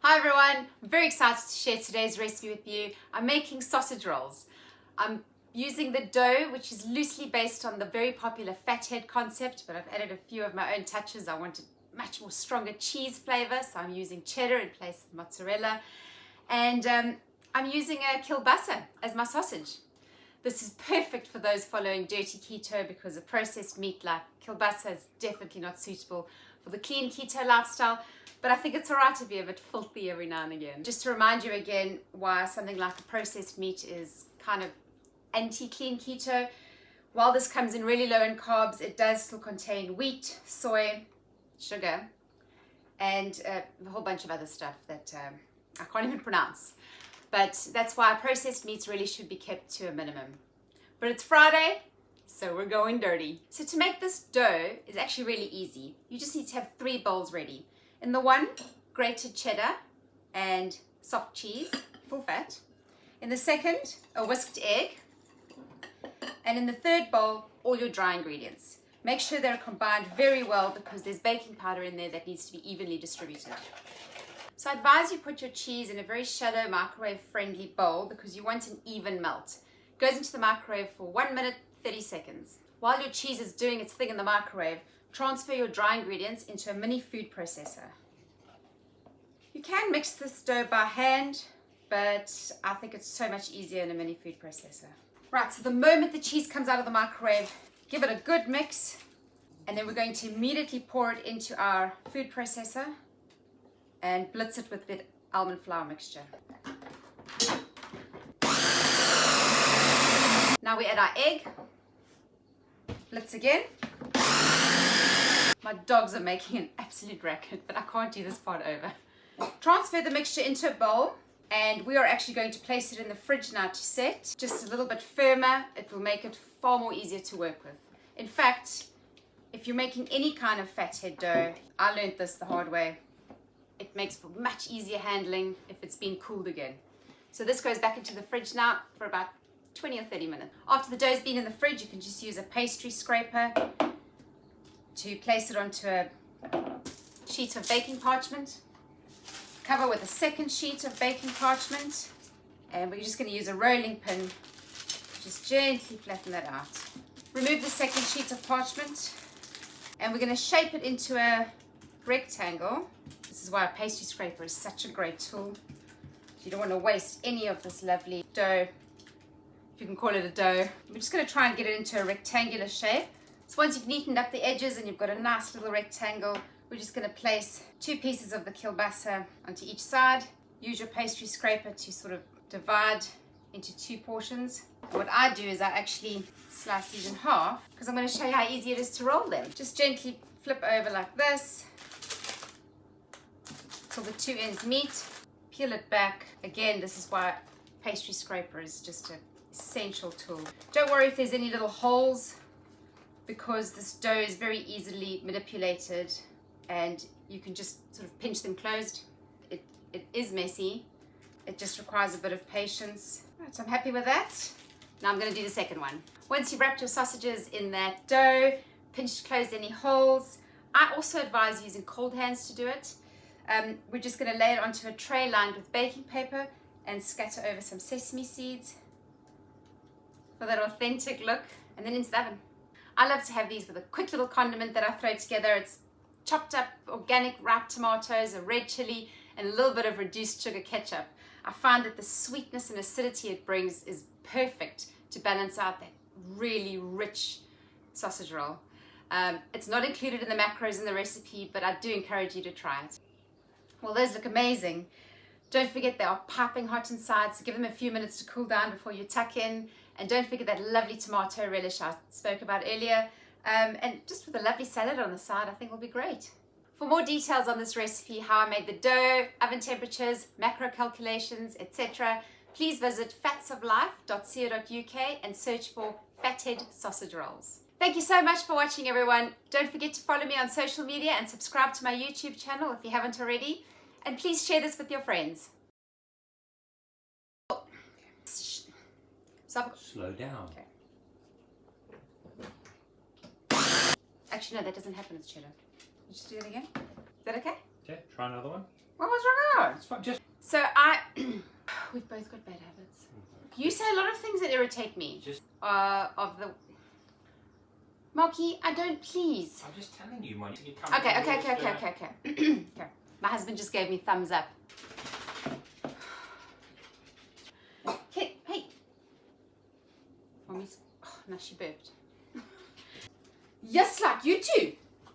Hi everyone, I'm very excited to share today's recipe with you. I'm making sausage rolls. I'm using the dough, which is loosely based on the very popular Fathead concept, but I've added a few of my own touches. I wanted much more stronger cheese flavor, so I'm using cheddar in place of mozzarella. And I'm using a kielbasa as my sausage. This is perfect for those following dirty keto because a processed meat like kielbasa is definitely not suitable for the clean keto lifestyle, but I think it's alright to be a bit filthy every now and again. Just to remind you again why something like a processed meat is kind of anti-clean keto. While this comes in really low in carbs, it does still contain wheat, soy, sugar, and a whole bunch of other stuff that I can't even pronounce. But that's why processed meats really should be kept to a minimum. But it's Friday, so we're going dirty. So to make this dough is actually really easy. You just need to have 3 bowls ready. In the one, grated cheddar and soft cheese, full fat. In the second, a whisked egg. And in the third bowl, all your dry ingredients. Make sure they're combined very well because there's baking powder in there that needs to be evenly distributed. So I advise you put your cheese in a very shallow microwave-friendly bowl because you want an even melt. It goes into the microwave for 1 minute, 30 seconds. While your cheese is doing its thing in the microwave, transfer your dry ingredients into a mini food processor. You can mix this dough by hand, but I think it's so much easier in a mini food processor. Right, so the moment the cheese comes out of the microwave, give it a good mix, and then we're going to immediately pour it into our food processor and blitz it with the almond flour mixture. Now we add our egg, blitz again. My dogs are making an absolute racket, but I can't do this part over. Transfer the mixture into a bowl, and we are actually going to place it in the fridge now to set. Just a little bit firmer, it will make it far more easier to work with. In fact, if you're making any kind of fathead dough, I learned this the hard way. It makes for much easier handling if it's been cooled again. So this goes back into the fridge now for about 20 or 30 minutes. After the dough's been in the fridge, you can just use a pastry scraper to place it onto a sheet of baking parchment. Cover with a second sheet of baking parchment, and we're just going to use a rolling pin. Just gently flatten that out. Remove the second sheet of parchment, and we're going to shape it into a rectangle. This is why a pastry scraper is such a great tool. You don't want to waste any of this lovely dough, if you can call it a dough. We're just going to try and get it into a rectangular shape. So once you've neatened up the edges and you've got a nice little rectangle, we're just going to place 2 pieces of the kielbasa onto each side. Use your pastry scraper to sort of divide into 2 portions. And what I do is I actually slice these in half because I'm going to show you how easy it is to roll them. Just gently flip over like this till the 2 ends meet. Peel it back. Again, this is why pastry scraper is just an essential tool. Don't worry if there's any little holes because this dough is very easily manipulated and you can just sort of pinch them closed. It is messy. It just requires a bit of patience. Right, so I'm happy with that. Now I'm going to do the second one. Once you've wrapped your sausages in that dough, pinched closed any holes, I also advise using cold hands to do it. We're just going to lay it onto a tray lined with baking paper and scatter over some sesame seeds for that authentic look, and then into the oven. I love to have these with a quick little condiment that I throw together. It's chopped up organic ripe tomatoes, a red chili, and a little bit of reduced sugar ketchup. I find that the sweetness and acidity it brings is perfect to balance out that really rich sausage roll. It's not included in the macros in the recipe, but I do encourage you to try it. Well, those look amazing. Don't forget they are piping hot inside, so give them a few minutes to cool down before you tuck in. And don't forget that lovely tomato relish I spoke about earlier. And just with a lovely salad on the side, I think will be great. For more details on this recipe, how I made the dough, oven temperatures, macro calculations, etc., please visit fatsoflife.co.uk and search for Fathead sausage rolls. Thank you so much for watching, everyone. Don't forget to follow me on social media and subscribe to my YouTube channel if you haven't already. And please share this with your friends. Slow down. Okay. Actually, no, that doesn't happen with cheddar. You just do it again. Is that okay? Okay, try another one. What was wrong? It's fine. Just. So we've both got bad habits. You say a lot of things that irritate me. Just. Of the. Marky, I don't, please. I'm just telling you, Monya. Okay. Okay. My husband just gave me thumbs up. Okay, hey. Mommy's. Oh, now she burped. Yes, like you too.